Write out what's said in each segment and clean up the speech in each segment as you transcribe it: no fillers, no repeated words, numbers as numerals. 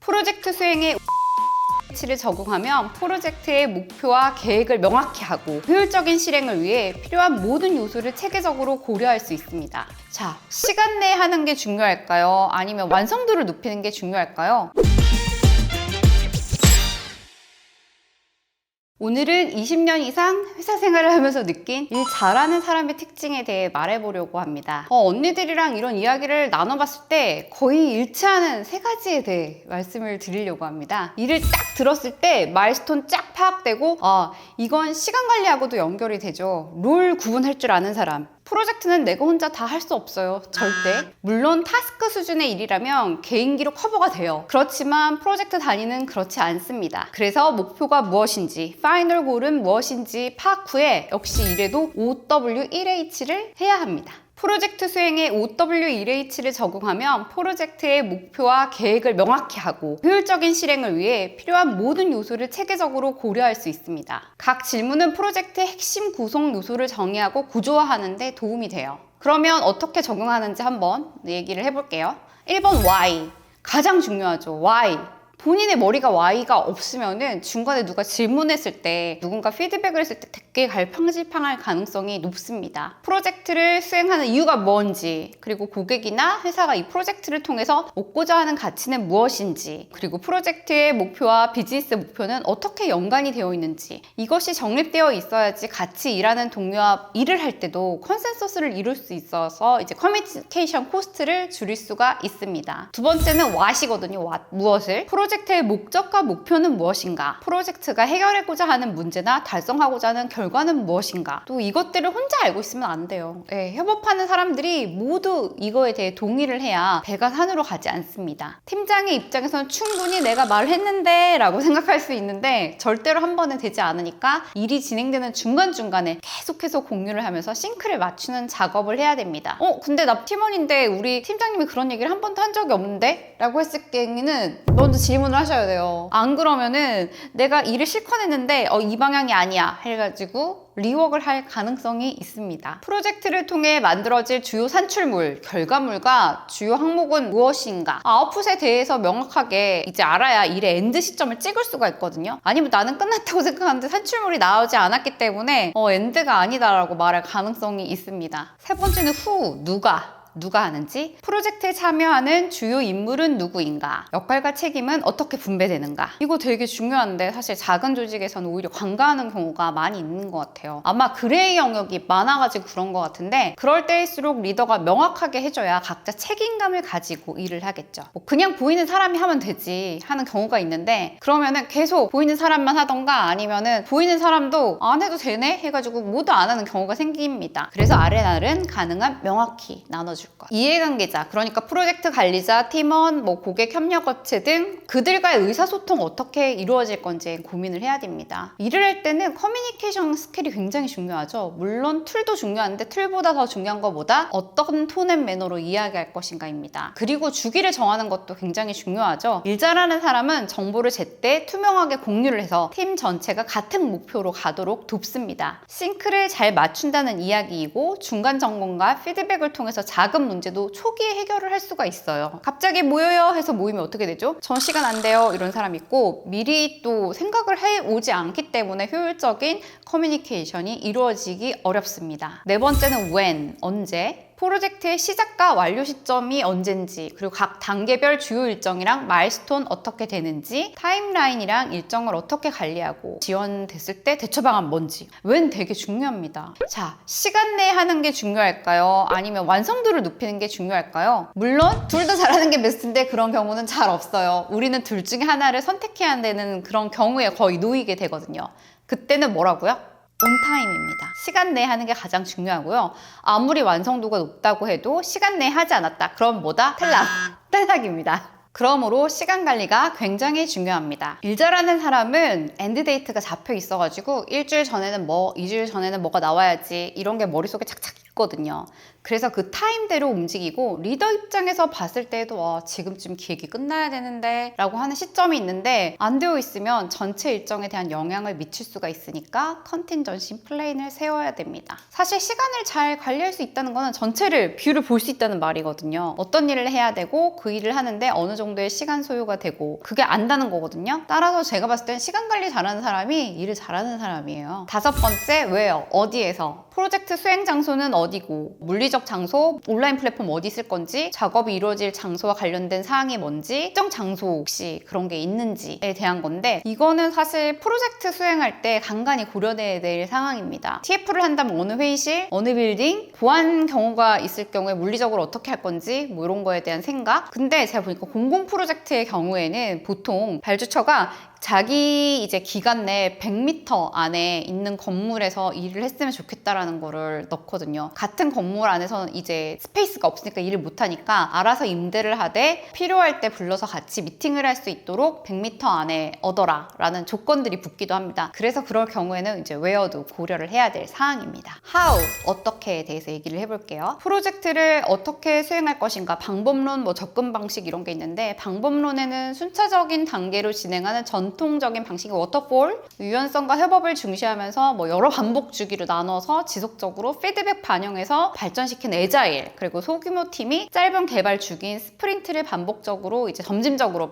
프로젝트 수행에 를 적용하면 프로젝트의 목표와 계획을 명확히 하고 효율적인 실행을 위해 필요한 모든 요소를 체계적으로 고려할 수 있습니다. 자, 시간 내에 하는 게 중요할까요? 아니면 완성도를 높이는 게 중요할까요? 오늘은 20년 이상 회사 생활을 하면서 느낀 일 잘하는 사람의 특징에 대해 말해보려고 합니다. 언니들이랑 이런 이야기를 나눠봤을 때 거의 일치하는 세 가지에 대해 말씀을 드리려고 합니다. 일을 딱 들었을 때 마일스톤 쫙 파악되고 이건 시간 관리하고도 연결이 되죠. 롤 구분할 줄 아는 사람. 프로젝트는 내가 혼자 다 할 수 없어요. 절대. 물론 타스크 수준의 일이라면 개인기로 커버가 돼요. 그렇지만 프로젝트 단위는 그렇지 않습니다. 그래서 목표가 무엇인지, 파이널 골은 무엇인지 파악 후에 역시 이래도 OW1H를 해야 합니다. 프로젝트 수행에 OW1H를 적용하면 프로젝트의 목표와 계획을 명확히 하고 효율적인 실행을 위해 필요한 모든 요소를 체계적으로 고려할 수 있습니다. 각 질문은 프로젝트의 핵심 구성 요소를 정의하고 구조화하는 데 도움이 돼요. 그러면 어떻게 적용하는지 한번 얘기를 해볼게요. 1번 Why. 가장 중요하죠. Why. 본인의 머리가 Y가 없으면은 중간에 누가 질문했을 때 누군가 피드백을 했을 때 되게 갈팡질팡할 가능성이 높습니다. 프로젝트를 수행하는 이유가 뭔지, 그리고 고객이나 회사가 이 프로젝트를 통해서 얻고자 하는 가치는 무엇인지, 그리고 프로젝트의 목표와 비즈니스 목표는 어떻게 연관이 되어 있는지, 이것이 정립되어 있어야지 같이 일하는 동료와 일을 할 때도 컨센서스를 이룰 수 있어서 이제 커뮤니케이션 코스트를 줄일 수가 있습니다. 두 번째는 what이거든요. what. 무엇을? 프로젝트의 목적과 목표는 무엇인가? 프로젝트가 해결하고자 하는 문제나 달성하고자 하는 결과는 무엇인가? 또 이것들을 혼자 알고 있으면 안 돼요. 협업하는 사람들이 모두 이거에 대해 동의를 해야 배가 산으로 가지 않습니다. 팀장의 입장에서는 충분히 내가 말했는데 라고 생각할 수 있는데 절대로 한 번에 되지 않으니까 일이 진행되는 중간중간에 계속해서 공유를 하면서 싱크를 맞추는 작업을 해야 됩니다. 근데 나 팀원인데 우리 팀장님이 그런 얘기를 한 번도 한 적이 없는데? 라고 했을 때는 먼저 질문을 하셔야 돼요. 안 그러면은 내가 일을 실컷 했는데 이 방향이 아니야 해가지고 리워크를 할 가능성이 있습니다. 프로젝트를 통해 만들어질 주요 산출물, 결과물과 주요 항목은 무엇인가? 아웃풋에 대해서 명확하게 이제 알아야 일의 엔드 시점을 찍을 수가 있거든요. 아니면 나는 끝났다고 생각하는데 산출물이 나오지 않았기 때문에 엔드가 아니다라고 말할 가능성이 있습니다. 세 번째는 who, 누가 하는지, 프로젝트에 참여하는 주요 인물은 누구인가, 역할과 책임은 어떻게 분배되는가. 이거 되게 중요한데 사실 작은 조직에서는 오히려 관가하는 경우가 많이 있는 것 같아요. 아마 그레이 영역이 많아가지고 그런 것 같은데 그럴 때일수록 리더가 명확하게 해줘야 각자 책임감을 가지고 일을 하겠죠. 그냥 보이는 사람이 하면 되지 하는 경우가 있는데 그러면은 계속 보이는 사람만 하던가 아니면은 보이는 사람도 안 해도 되네 해가지고 모두 안 하는 경우가 생깁니다. 그래서 아래날은 가능한 명확히 나눠주죠. 이해관계자, 그러니까 프로젝트 관리자, 팀원, 고객 협력업체 등 그들과의 의사소통 어떻게 이루어질 건지 고민을 해야 됩니다. 일을 할 때는 커뮤니케이션 스킬이 굉장히 중요하죠. 물론 툴도 중요한데 툴보다 더 중요한 것보다 어떤 톤앤 매너로 이야기할 것인가입니다. 그리고 주기를 정하는 것도 굉장히 중요하죠. 일 잘하는 사람은 정보를 제때 투명하게 공유를 해서 팀 전체가 같은 목표로 가도록 돕습니다. 싱크를 잘 맞춘다는 이야기이고 중간 점검과 피드백을 통해서 작은 문제도 초기에 해결을 할 수가 있어요. 갑자기 모여요 해서 모이면 어떻게 되죠? 전 시간 안 돼요 이런 사람 있고 미리 또 생각을 해오지 않기 때문에 효율적인 커뮤니케이션이 이루어지기 어렵습니다. 네 번째는 when, 언제. 프로젝트의 시작과 완료 시점이 언젠지, 그리고 각 단계별 주요 일정이랑 마일스톤 어떻게 되는지, 타임라인이랑 일정을 어떻게 관리하고 지원됐을 때 대처 방안 뭔지. 웬 되게 중요합니다. 자, 시간 내에 하는 게 중요할까요? 아니면 완성도를 높이는 게 중요할까요? 물론 둘 다 잘하는 게 베스트인데 그런 경우는 잘 없어요. 우리는 둘 중에 하나를 선택해야 되는 그런 경우에 거의 놓이게 되거든요. 그때는 뭐라고요? 온타임입니다. 시간 내에 하는 게 가장 중요하고요. 아무리 완성도가 높다고 해도 시간 내에 하지 않았다. 그럼 뭐다? 탈락입니다. 그러므로 시간 관리가 굉장히 중요합니다. 일 잘하는 사람은 엔드데이트가 잡혀 있어가지고 일주일 전에는 2주일 전에는 뭐가 나와야지 이런 게 머릿속에 착착 있거든요. 그래서 그 타임대로 움직이고 리더 입장에서 봤을 때도 지금쯤 기획이 끝나야 되는데 라고 하는 시점이 있는데 안 되어 있으면 전체 일정에 대한 영향을 미칠 수가 있으니까 컨틴전시 플랜을 세워야 됩니다. 사실 시간을 잘 관리할 수 있다는 거는 전체를 뷰를 볼 수 있다는 말이거든요. 어떤 일을 해야 되고 그 일을 하는데 어느 정도 정도의 시간 소요가 되고 그게 안다는 거거든요. 따라서 제가 봤을 땐 시간 관리 잘하는 사람이 일을 잘하는 사람이에요. 5번째, where, 어디에서. 프로젝트 수행 장소는 어디고, 물리적 장소, 온라인 플랫폼 어디 쓸 건지, 작업이 이루어질 장소와 관련된 사항이 뭔지, 특정 장소 혹시 그런 게 있는지에 대한 건데, 이거는 사실 프로젝트 수행할 때 간간히 고려돼야 될 상황입니다. TF를 한다면 어느 회의실, 어느 빌딩, 보안 경우가 있을 경우에 물리적으로 어떻게 할 건지 뭐 이런 거에 대한 생각. 근데 제가 보니까 공공 프로젝트의 경우에는 보통 발주처가 자기 이제 기간 내 100m 안에 있는 건물에서 일을 했으면 좋겠다라는 거를 넣거든요. 같은 건물 안에서는 이제 스페이스가 없으니까 일을 못하니까 알아서 임대를 하되 필요할 때 불러서 같이 미팅을 할 수 있도록 100m 안에 얻어라 라는 조건들이 붙기도 합니다. 그래서 그럴 경우에는 이제 where도 고려를 해야 될 사항입니다. how, 어떻게에 대해서 얘기를 해볼게요. 프로젝트를 어떻게 수행할 것인가, 방법론, 뭐 접근 방식 이런 게 있는데, 방법론에는 순차적인 단계로 진행하는 전통적인 방식의 워터폴, 유연성과 협업을 중시하면서 뭐 여러 반복 주기로 나눠서 지속적으로 피드백 반영해서 발전시킨 애자일, 그리고 소규모 팀이 짧은 개발 주기인 스프린트를 반복적으로 이제 점진적으로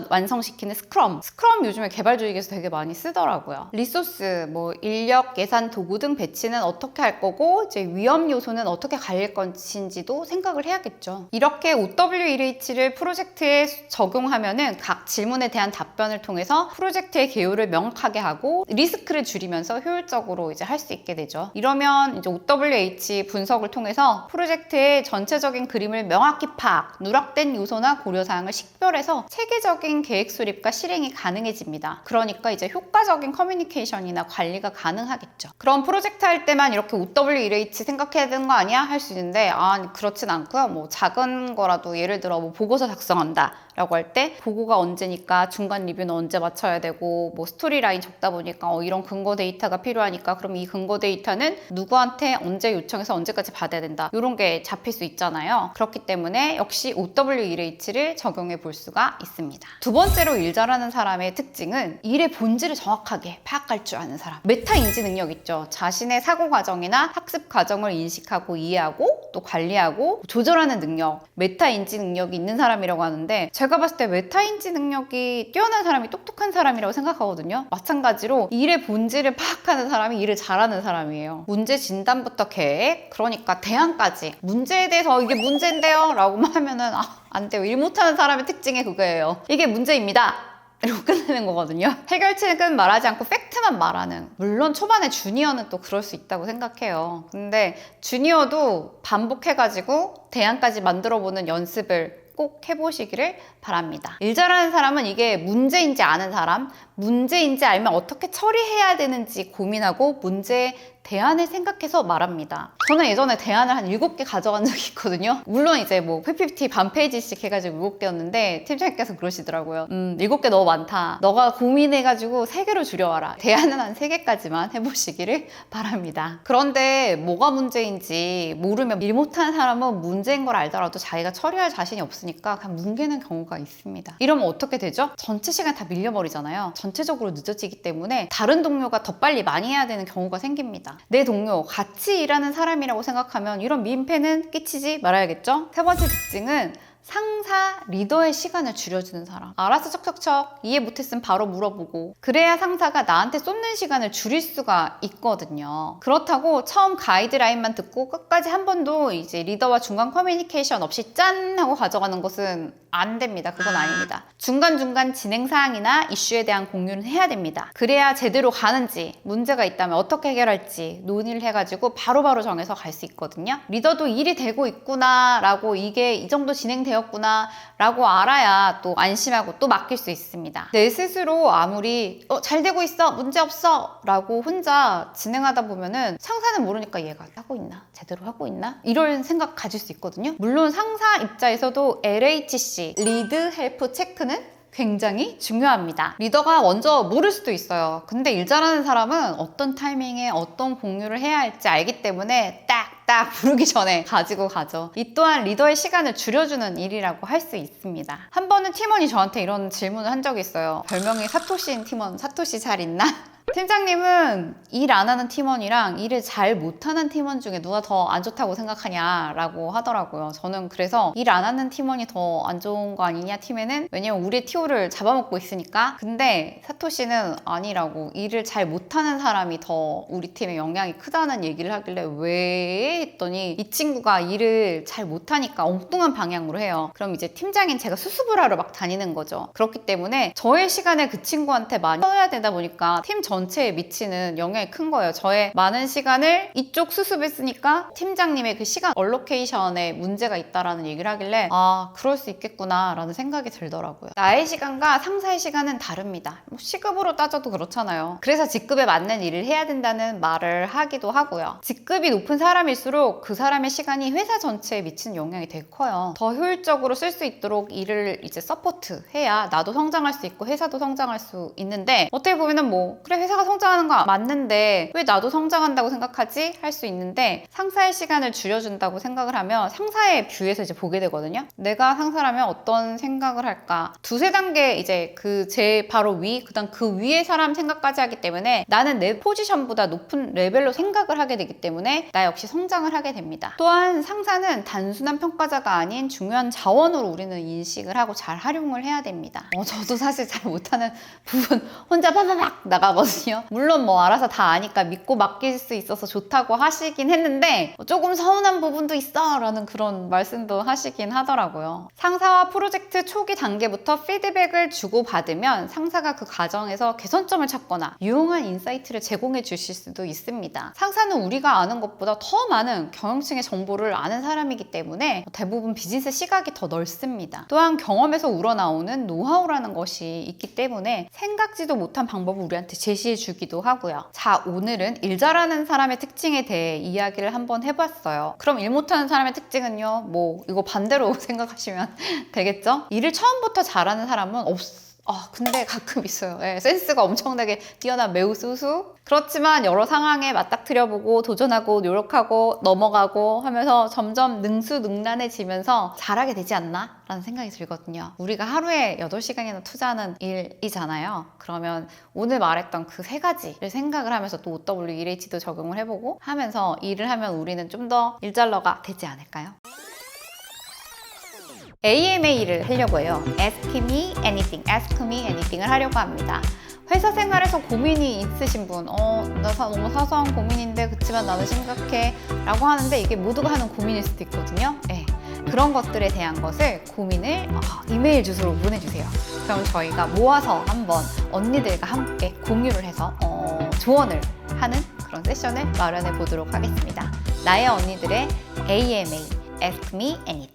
완성시키는 스크럼 요즘에 개발 조직에서 되게 많이 쓰더라고요. 리소스, 뭐 인력, 예산, 도구 등 배치는 어떻게 할 거고, 이제 위험 요소는 어떻게 갈릴 것인지도 생각을 해야겠죠. 이렇게 OWEH를 프로젝트에 적용하면은 각 질문에 대한 답변을 통해서 프로젝트의 개요를 명확하게 하고 리스크를 줄이면서 효율적으로 이제 할 수 있게 되죠. 이러면 이제 OWH 분석을 통해서 프로젝트의 전체적인 그림을 명확히 파악, 누락된 요소나 고려사항을 식별해서 체계적인 계획 수립과 실행이 가능해집니다. 그러니까 이제 효과적인 커뮤니케이션이나 관리가 가능하겠죠. 그럼 프로젝트 할 때만 이렇게 OWEH 생각해야 되는 거 아니야? 할 수 있는데 그렇진 않고요. 뭐 작은 거라도 예를 들어 뭐 보고서 작성한다 라고 할 때 보고가 언제니까, 중간 리뷰는 언제 맞춰야 되고, 뭐 스토리 라인 적다 보니까 이런 근거 데이터가 필요하니까 그럼 이 근거 데이터는 누구한테 언제 요청해서 언제까지 받아야 된다, 이런 게 잡힐 수 있잖아요. 그렇기 때문에 역시 OWEH를 적용해 볼 수가 있습니다. 두 번째로 일 잘하는 사람의 특징은 일의 본질을 정확하게 파악할 줄 아는 사람. 메타 인지 능력 있죠. 자신의 사고 과정이나 학습 과정을 인식하고 이해하고 또 관리하고 조절하는 능력, 메타 인지 능력이 있는 사람이라고 하는데, 제가 봤을 때 메타인지 능력이 뛰어난 사람이 똑똑한 사람이라고 생각하거든요. 마찬가지로 일의 본질을 파악하는 사람이 일을 잘하는 사람이에요. 문제 진단부터 계획, 그러니까 대안까지, 문제에 대해서 이게 문제인데요 라고 하면은 안 돼요. 일 못하는 사람의 특징이 그거예요. 이게 문제입니다 이러고 끝내는 거거든요. 해결책은 말하지 않고 팩트만 말하는. 물론 초반에 주니어는 또 그럴 수 있다고 생각해요. 근데 주니어도 반복해가지고 대안까지 만들어보는 연습을 꼭 해보시기를 바랍니다. 일 잘하는 사람은 이게 문제인지 아는 사람, 문제인지 알면 어떻게 처리해야 되는지 고민하고 문제에 대안을 생각해서 말합니다. 저는 예전에 대안을 한 7개 가져간 적이 있거든요. 물론 이제 뭐 PPT 반 페이지씩 해가지고 7개였는데 팀장님께서 그러시더라고요. 7개 너무 많다. 너가 고민해가지고 3개로 줄여와라. 대안은 한 3개까지만 해보시기를 바랍니다. 그런데 뭐가 문제인지 모르면 일 못하는 사람은 문제인 걸 알더라도 자기가 처리할 자신이 없으니까 그냥 뭉개는 경우가 있습니다. 이러면 어떻게 되죠? 전체 시간 다 밀려버리잖아요. 전체적으로 늦어지기 때문에 다른 동료가 더 빨리 많이 해야 되는 경우가 생깁니다. 내 동료, 같이 일하는 사람이라고 생각하면 이런 민폐는 끼치지 말아야겠죠? 세 번째 특징은 상사, 리더의 시간을 줄여주는 사람. 알아서 척척척 이해 못했으면 바로 물어보고, 그래야 상사가 나한테 쏟는 시간을 줄일 수가 있거든요. 그렇다고 처음 가이드라인만 듣고 끝까지 한 번도 이제 리더와 중간 커뮤니케이션 없이 짠 하고 가져가는 것은 안 됩니다. 그건 아닙니다. 중간중간 진행사항이나 이슈에 대한 공유는 해야 됩니다. 그래야 제대로 가는지, 문제가 있다면 어떻게 해결할지 논의를 해가지고 바로바로 정해서 갈 수 있거든요. 리더도 일이 되고 있구나 라고, 이게 이 정도 진행되었구나 라고 알아야 또 안심하고 또 맡길 수 있습니다. 내 스스로 아무리 잘 되고 있어, 문제 없어 라고 혼자 진행하다 보면은 상사는 모르니까 얘가 하고 있나? 제대로 하고 있나? 이런 생각 가질 수 있거든요. 물론 상사 입장에서도 LHC, 리드 헬프 체크는 굉장히 중요합니다. 리더가 먼저 모를 수도 있어요. 근데 일 잘하는 사람은 어떤 타이밍에 어떤 공유를 해야 할지 알기 때문에 딱 부르기 전에 가지고 가죠. 이 또한 리더의 시간을 줄여주는 일이라고 할 수 있습니다. 한 번은 팀원이 저한테 이런 질문을 한 적이 있어요. 별명이 사토시인 팀원, 사토시 잘 있나? 팀장님은 일 안 하는 팀원이랑 일을 잘 못하는 팀원 중에 누가 더 안 좋다고 생각하냐라고 하더라고요. 저는 그래서 일 안 하는 팀원이 더 안 좋은 거 아니냐 팀에는, 왜냐면 우리의 TO를 잡아먹고 있으니까. 근데 사토시는 아니라고, 일을 잘 못하는 사람이 더 우리 팀에 영향이 크다는 얘기를 하길래 왜 했더니 이 친구가 일을 잘 못하니까 엉뚱한 방향으로 해요. 그럼 이제 팀장인 제가 수습을 하러 막 다니는 거죠. 그렇기 때문에 저의 시간을 그 친구한테 많이 써야 되다 보니까 팀 전체에 미치는 영향이 큰 거예요. 저의 많은 시간을 이쪽 수습에 쓰니까 팀장님의 그 시간 얼로케이션에 문제가 있다라는 얘기를 하길래 아, 그럴 수 있겠구나 라는 생각이 들더라고요. 나의 시간과 상사의 시간은 다릅니다. 뭐 시급으로 따져도 그렇잖아요. 그래서 직급에 맞는 일을 해야 된다는 말을 하기도 하고요. 직급이 높은 사람일수록 그 사람의 시간이 회사 전체에 미치는 영향이 되게 커요. 더 효율적으로 쓸 수 있도록 일을 이제 서포트 해야 나도 성장할 수 있고 회사도 성장할 수 있는데, 어떻게 보면은 뭐 그래 회사가 성장하는 거 맞는데 왜 나도 성장한다고 생각하지? 할 수 있는데, 상사의 시간을 줄여준다고 생각을 하면 상사의 뷰에서 이제 보게 되거든요. 내가 상사라면 어떤 생각을 할까? 두세 단계 이제 그 제 바로 위, 그다음 그 위의 사람 생각까지 하기 때문에 나는 내 포지션보다 높은 레벨로 생각을 하게 되기 때문에 나 역시 성장을 하게 됩니다. 또한 상사는 단순한 평가자가 아닌 중요한 자원으로 우리는 인식을 하고 잘 활용을 해야 됩니다. 저도 사실 잘 못하는 부분 혼자 파파박 나가거든요. 물론 뭐 알아서 다 아니까 믿고 맡길 수 있어서 좋다고 하시긴 했는데 조금 서운한 부분도 있어 라는 그런 말씀도 하시긴 하더라고요. 상사와 프로젝트 초기 단계부터 피드백을 주고받으면 상사가 그 과정에서 개선점을 찾거나 유용한 인사이트를 제공해 주실 수도 있습니다. 상사는 우리가 아는 것보다 더 많은 경영층의 정보를 아는 사람이기 때문에 대부분 비즈니스 시각이 더 넓습니다. 또한 경험에서 우러나오는 노하우라는 것이 있기 때문에 생각지도 못한 방법을 우리한테 제시해 주기도 하고요. 자, 오늘은 일 잘하는 사람의 특징에 대해 이야기를 한번 해봤어요. 그럼 일 못하는 사람의 특징은요? 뭐 이거 반대로 생각하시면 되겠죠? 일을 처음부터 잘하는 사람은 근데 가끔 있어요. 센스가 엄청나게 뛰어난 매우 수수. 그렇지만 여러 상황에 맞닥뜨려보고 도전하고 노력하고 넘어가고 하면서 점점 능수능란해지면서 잘하게 되지 않나? 라는 생각이 들거든요. 우리가 하루에 8시간이나 투자하는 일이잖아요. 그러면 오늘 말했던 그 3가지를 생각을 하면서 또 OW 1H도 적용을 해보고 하면서 일을 하면 우리는 좀 더 일잘러가 되지 않을까요? AMA를 하려고 해요. Ask me anything, ask me anything을 하려고 합니다. 회사 생활에서 고민이 있으신 분, 나 너무 사소한 고민인데 그치만 나는 심각해 라고 하는데, 이게 모두가 하는 고민일 수도 있거든요. 그런 것들에 대한 것을 고민을 이메일 주소로 보내주세요. 그럼 저희가 모아서 한번 언니들과 함께 공유를 해서 조언을 하는 그런 세션을 마련해 보도록 하겠습니다. 나의 언니들의 AMA, Ask me anything.